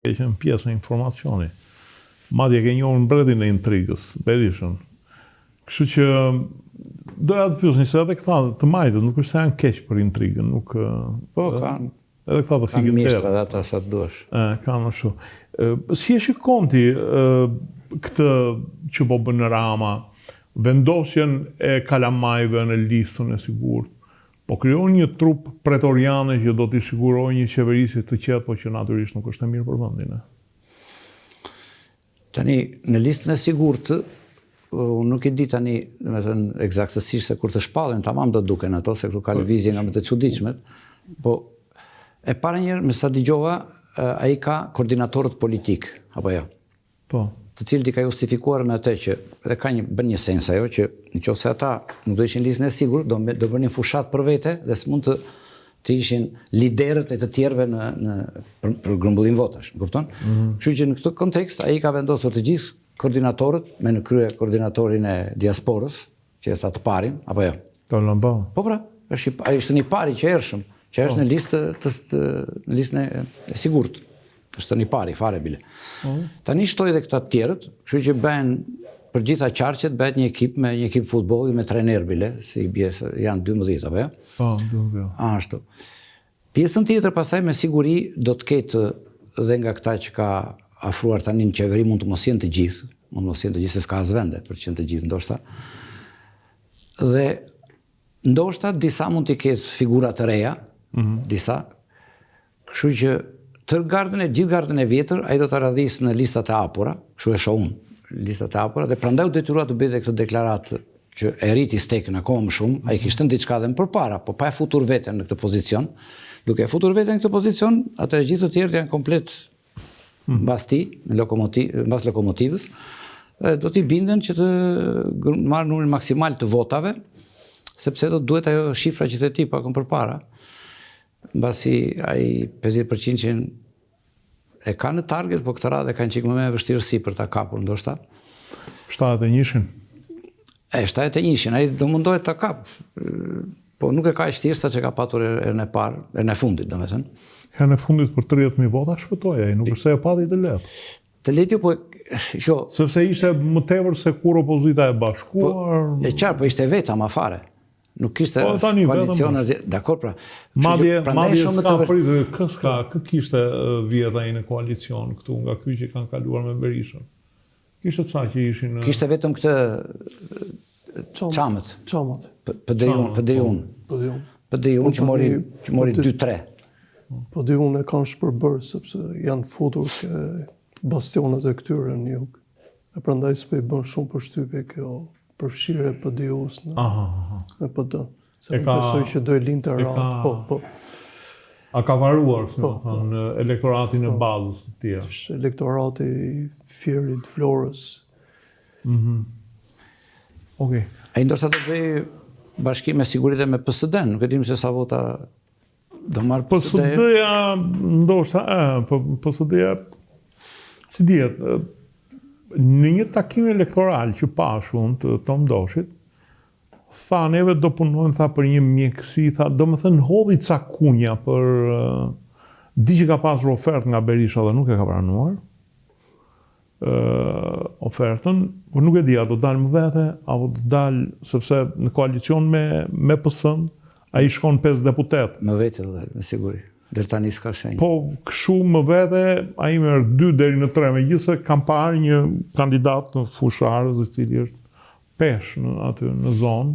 Ke qenë pjesë e informacioni. Madje ke njohur mbretin e intrigës, Berishën. Kështu që doja të pyesni se edhe këta të majtët nuk është se janë keq për intrigën, nuk Po, kanë. Edhe këta të fikin mistra dhe ata sa të duash. Kanë ashtu. Si e shikon ti këtë që po bën Rama, vendosjen e kalamajve në listën e sigurt, po krijon një trup pretoriane që do t'i sigurojë një qeverisje të qetë, po që natyrisht nuk është e mirë për vendin. Tani, në listën e sigurt, unë nuk e di tani, me thënë eksaktësisht se kur të shpallen, tamam do duken ato, se këtu ka lëvizje nga më të çuditshmet, po e para njërë, me sa dëgjova, ai ka koordinatorët politik, apo jo? Po. Të cilët i ka justifikuar në atë që dhe ka bën një sens ajo që nëse ata nuk do ishin listën e sigurt, do bënin fushat për vete dhe s'mund të ishin liderët e të tjerëve për grumbullim votash, më kupton? Kështu që në këtë kontekst ai ka vendosur të gjithë koordinatorët, me në krye koordinatorin e diasporës, që është atë parin, apo jo? Po pra, ai është një pari që ershëm, që është në listën e sigurt. Është një pari, fare bile. Tani shtoj dhe këta tjerët, kështu që bëhen për gjitha qarqet, bëhet një ekip me një ekip futbolli me trener bile, si janë 12, apo jo? Po, 12. Ashtu. Pjesën tjetër pasaj me siguri do të ketë dhe nga këta që ka afruar tani në qeveri mund të mos jenë të gjithë, se s'ka as vende për të qenë të gjithë ndoshta. Dhe ndoshta disa mund t'i ketë figura të reja, disa, kështu që gjithë gardën e vjetër, ai do të radhis në listat e hapura, kështu e shoh unë, listat e hapura, dhe prandaj u detyruar të bëj këtë deklaratë që e rriti stekën akoma më shumë, ai kishte diçka edhe më përpara, po pa e futur veten në këtë pozicion. Duke e futur veten në këtë pozicion, atë gjithë të tjerët janë komplet mbas lokomotivës, do t'i binden që të marrë numrin maksimal të votave, sepse do duhet ajo shifra që të ti pakon përpara. Mbasi ai 50% e ka në target, po këtë radhë kanë qikë më me vështirësi për ta kapur, ndoshta. 71-shin? 71-shin, ai do mundohet ta kap, po nuk e ka ishtirë sa që ka patur erën e fundit, do me thënë. Herën e fundit për 30.000 vota shpëtoi ai, nuk është se e pati të lehtë. Të lehtë, po sepse ishte më tepër se kur opozita e bashkuar. E qartë, po ishte veta ma fare. Nuk kishte koalicion, dakor pra. Madje s'ka pritur, kë kishte vjedha ai në koalicion këtu nga ky që kanë kaluar me Berishën. Kishte ca që ishin. Kishte vetëm këtë Çamët. PD-un që mori 2-3. PD-un e kanë shpërbërë sepse janë futur ke bastionet e këtyre në jug. E prandaj s'po i bën shumë përshtypje kjo përfshirje e PD-us në PD. Se besoj që do e linte Rama. Po. A ka varuar, në elektoratin e bazës të tjerë? Elektorati i Fierit, Florës. Okej. Ai ndoshta do bëj bashkim me siguri dhe me PSD-n, nuk e dim se sa vota do marrë PSD. PSD-ja ndoshta, PSD-ja si dihet, në një takim elektoral që pashun të Tom Doshit, tha neve do punojmë për një mjekësi, do më thënë hodhi ca kunja për di që ka pasur ofertë nga Berisha dhe nuk e ka pranuar ofertën, por nuk e di, a do dalë më vete, apo do dalë, sepse në koalicion me PS-n, a i shkon 5 deputet. Më vete do dalë, me siguri. Dërë tani s'ka shenjë. Po, këshu më vete, a i merë 2 deri në 3, me gjithse kam parë një kandidat në fusharës, i cili është pesh aty në zonë.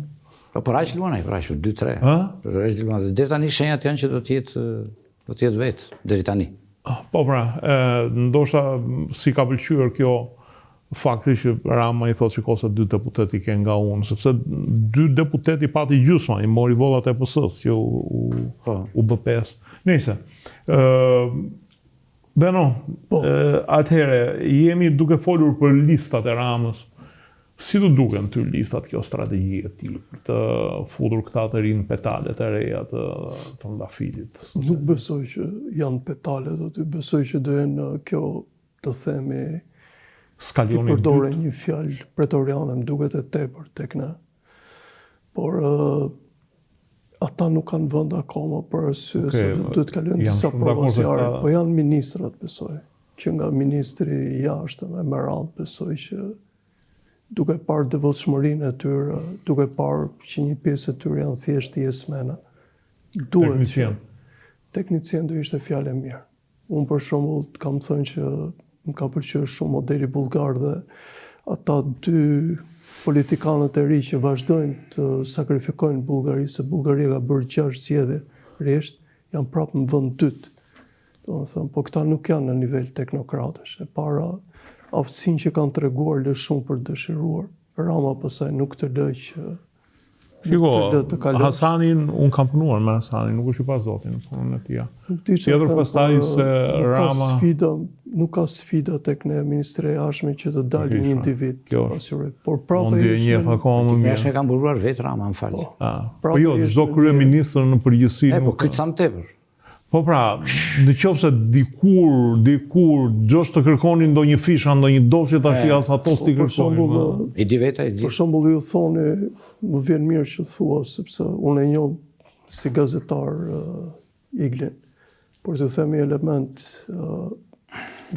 Po, për aq luan ai, për aq 2-3. Për aq luan. Deri tani shenjat janë që do të jetë vetë, deri tani. Po pra, ndoshta si ka pëlqyer kjo fakti që Rama i thotë që kosa 2 deputet i ke nga unë, sepse 2 deputet i pati gjysma, i mori vollat e PS-s që u bë 5. Nëse. Beno, atëhere, jemi duke folur për listat e Ramës. Si të duken ty listat kjo strategji e tij për të futur këta të rinë petalet e reja të ndafilit? Nuk besoj që janë petalet aty, besoj që do jenë kjo të themi skalioni të përdore një fjalë pretoriane, më duket e tepër tek ne. Por ata nuk kanë vend akoma për arsye se duhet kalojnë disa provociare, po janë ministrat besoj. që nga ministri i jashtëm e Meral, besoj që duke parë devotshmërinë e tyre, duke parë që një pjesë e tyre janë thjesht jesmena, teknicien do ishte fjalë e mirë. Unë për shembull kam thënë që më ka pëlqyer shumë modeli bullgar dhe ata dy politikanët e ri që vazhdojnë të sakrifikojnë Bullgari, se Bullgaria ka bërë 6 zgjedhje rresht, janë prapë në vend dytë. Domethënë, po këta nuk janë në nivel teknokratësh. E para aftësinë që kanë treguar lë shumë për dëshiruar. Rama pastaj nuk të lë që Shiko, Hasanin, unë kam punuar me Hasanin, nuk është i pa zotin në punën e tia. Tjetër pastaj se Rama... Nuk ka sfida tek në Ministri e Jashtme që të dalë një individ. Por prapë ishte... Ka mburuar vetë Rama, më falë. Po jo, çdo kryeministër në përgjithësi... Po këtë sa më tepër. Po pra, në qoftë se dikur gjosh të kërkoni ndonjë fisha, ndonjë dosje tash as ato si kërkojnë. I di vetë, për shembull ju thoni, më vjen mirë që thua, sepse unë e njoh si gazetar Iglin, por të themi element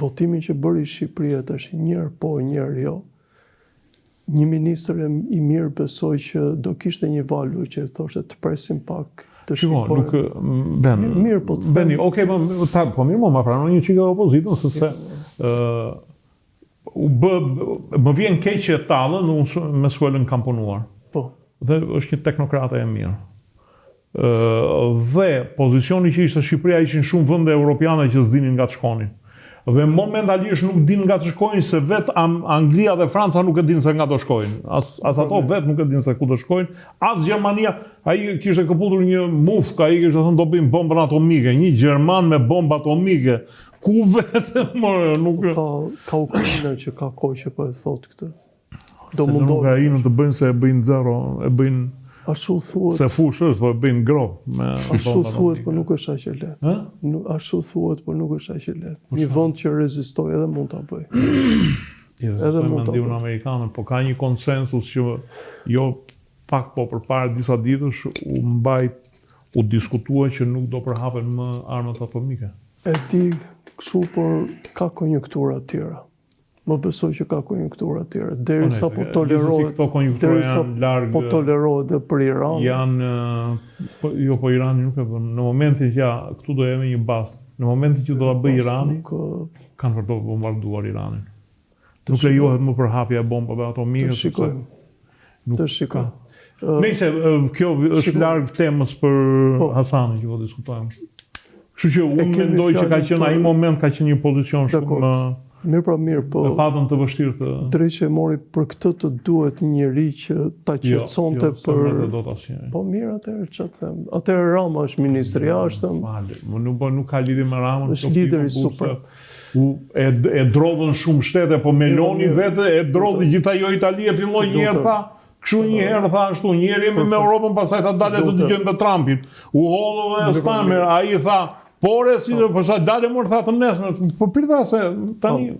votimi që bëri Shqipëria tash njëherë po, njëherë jo. Një ministër i mirë besoj që do kishte një valu që thoshte të presim pak. Shiko, nuk... Mirë, po të Beni, okej, po mirë, ma pranon një qikë opozitën, sepse më vjen keq që tallën, unë me skuelën kam punuar. Po. Dhe është një teknokrate e mirë. Dhe pozicioni që ishte Shqipëria ishin shumë vende europiane që s'dinin nga të shkonin. Dhe momentalisht nuk din nga të shkojnë se vetë Anglia dhe Franca nuk e din se nga të shkojnë. As ato vetë nuk e din se ku të shkojnë. As Gjermania, ai kishte këputur një mufk, ai kishte thënë do bëjmë bombën atomike, një Gjerman me bombë atomike. Ku vetë nuk ka Ukraina që ka kohë që po e thot këtë. Do mundohet. Ukrainën të bëjnë se e bëjnë zero, e bëjnë ashtu thuhet. Se fush është, po e bëjnë grop me ashtu thuhet, po nuk është aq e lehtë. Ashtu thuhet, po nuk është aq e lehtë. Një vend që rezistoi edhe mund ta bëj. Edhe mund ta bëj. Amerikanë, po ka një konsensus që jo pak po përpara disa ditësh u diskutua që nuk do përhapen më armat atomike. E di kështu, por ka konjunktura të tjera. Më besoj që ka konjunktura të tjera. Derisa po tolerohet, po tolerohet dhe për Iran. Jo, po Irani nuk e bën. Në momentin që këtu do jemi një bazë. Në momentin që do ta bëj Irani, kanë për të bombarduar Iranin. Nuk lejohet më përhapja e bombave atomike. Të shikojmë. Të shikojmë. Nëse kjo është larg temës për Hasanin që po diskutojmë. Kështu që unë mendoj që ka qenë ai moment ka qenë një pozicion shumë mirë, po me patën të vështirë të... Drejt që e mori për këtë të duhet një njeri që ta qetësonte për... Po mirë, atëherë që të them. Atëherë Rama është ministri i jashtëm. Nuk ka lidhje me Ramën. Është lideri suprem. E drodhën shumë shtete, po Meloni vetë e drodhi gjitha jo Itali e filloi një herë tha, kështu një herë tha ashtu, një herë jemi me Europën, pastaj tha dalë të dëgjojmë të Trumpin. U hollë dhe Stamer, ai tha por e si përsa dalë mërë tha të nesme, po pirta se tani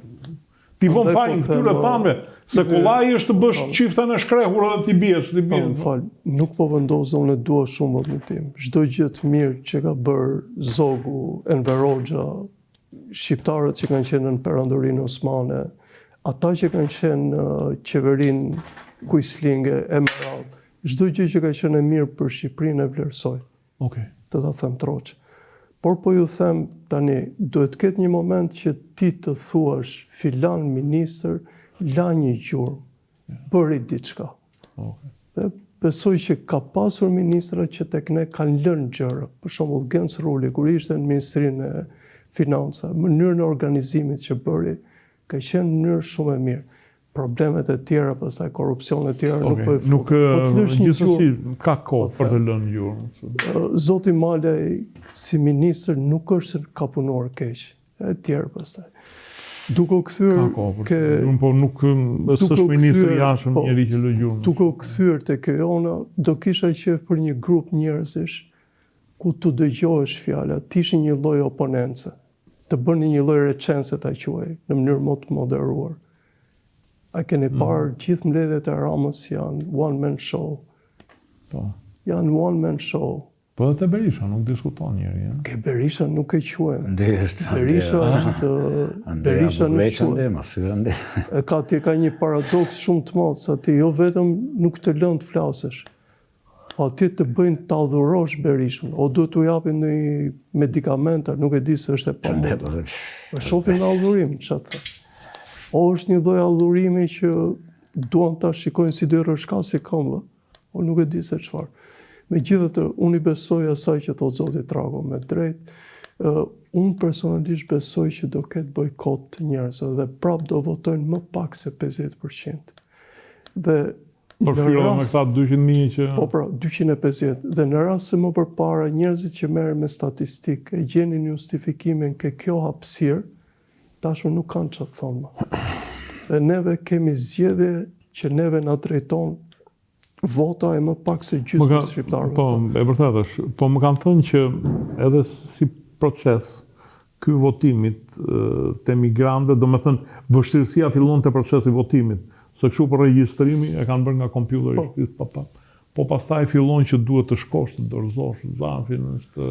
ti vëm fajnë këtyre tanve, se kollaj është të bësh qiftën e shkrehur edhe t'i bjesh, t'i bjesh. Falë, nuk po vendosë, unë e dua shumë vëdmitim. Çdo gjë të mirë që ka bërë Zogu, Enver Hoxha, shqiptarët që kanë qenë në perandorinë osmane, ata që kanë qenë qeverinë Kuislinge, Emerald, çdo gjë që ka qenë e mirë për Shqipërinë e vlerësoj. Okej. Të ta them troqë. Por po ju them tani, duhet të ketë një moment që ti të thuash filan ministër la një gjurmë, bëri diçka. Dhe besoj që ka pasur ministra që tek ne kanë lënë gjëra. Për shembull Genc Ruli, kur ishte në Ministrinë e Financave, mënyrën e organizimit që bëri ka qenë në mënyrë shumë e mirë. Problemet e tjera, pastaj korrupsionet e tjera nuk po e nuk gjithsesi ka kohë për të lënë gjurmë. Zoti Malaj si ministër nuk është ka punuar keq, e tjerë pastaj. Duke u kthyer po nuk është ministër i jashtëm njëri që lë gjurmë. Duke u kthyer te kjo ona, do kisha qejf për një grup njerëzish ku të dëgjohesh fjala, të ishin një lloj oponence, të bëni një lloj recense ta quaj në mënyrë më të moderuar. A keni parë gjithë mbledhjet e Ramës janë one man show. Janë one man show. Po dhe të Berisha nuk diskuton njëri, ja? Ke Berisha nuk e quajmë. Berisha nuk quajmë. Ti ka një paradoks shumë të madh, sa ti jo vetëm nuk të lën të flasësh, ti të bëjnë të adhurosh Berishën, o duhet t'u japin në medikamenta, nuk e di se është e pamundur. Shohin në adhurim, çfarë thë. O është një lloj adhurimi që duan ta shikojnë si dy rrëshqase këmbë, o nuk e di se çfarë. Megjithatë, unë i besoj asaj që thot Zoti Trago me drejt. Unë personalisht besoj që do ketë bojkot të njerëzve dhe prap do votojnë më pak se 50%. Dhe përfshirën me këta 200.000 që... Po pra, 250. Dhe në rast se më përpara njerëzit që merren me statistikë e gjenin justifikimin ke kjo hapësirë, tashmë nuk kanë çfarë të thonë më. Dhe neve kemi zgjedhje që neve na drejton vota e më pak se gjysmë shqiptarëve. Po, e vërtet është. Po më kanë thënë që edhe si proces ky votimit të emigrantëve, do me thënë vështirësia fillon të procesi votimit. Se kështu për regjistrimi e kanë bërë nga kompjuteri. Po pastaj fillon që duhet të shkosh, të dorëzosh, zafin, është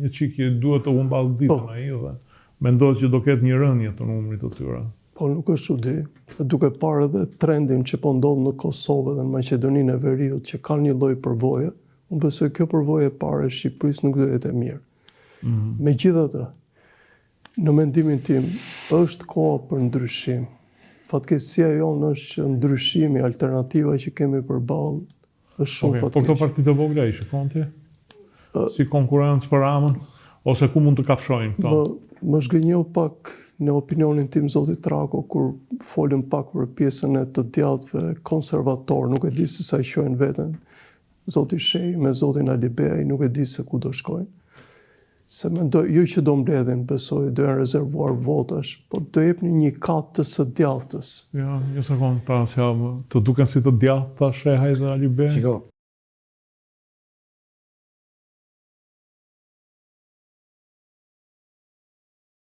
një çiki duhet të humbas ditën ai dhe mendohet që do ketë një rënje të numrit të tyre. Po nuk është çudi. Duke parë edhe trendin që po ndodh në Kosovë dhe në Maqedoninë e Veriut që kanë një lloj përvoje, unë besoj kjo përvojë e parë e Shqipërisë nuk do jetë e mirë. Megjithatë, në mendimin tim, është koha për ndryshim. Fatkeqësia jonë është që ndryshimi, alternativa që kemi përballë është shumë fatkeqe. Po këto partitë e vogla ishin konti? Si konkurrencë për Ramën ose ku mund të kafshojnë këto? Më zgënjeu pak në opinionin tim Zoti Trako kur folën pak për pjesën e të djallëve konservator, nuk e di se sa i quajnë veten. Zoti Shej me Zotin Alibej, nuk e di se ku do shkojnë. Se mendoj, jo që do mbledhin, besoj, do janë rezervuar votash, po do jepni një kat të së djalltës. Ja, një sekond, të duken si të djalltë ta Shehaj dhe Alibej? Shiko,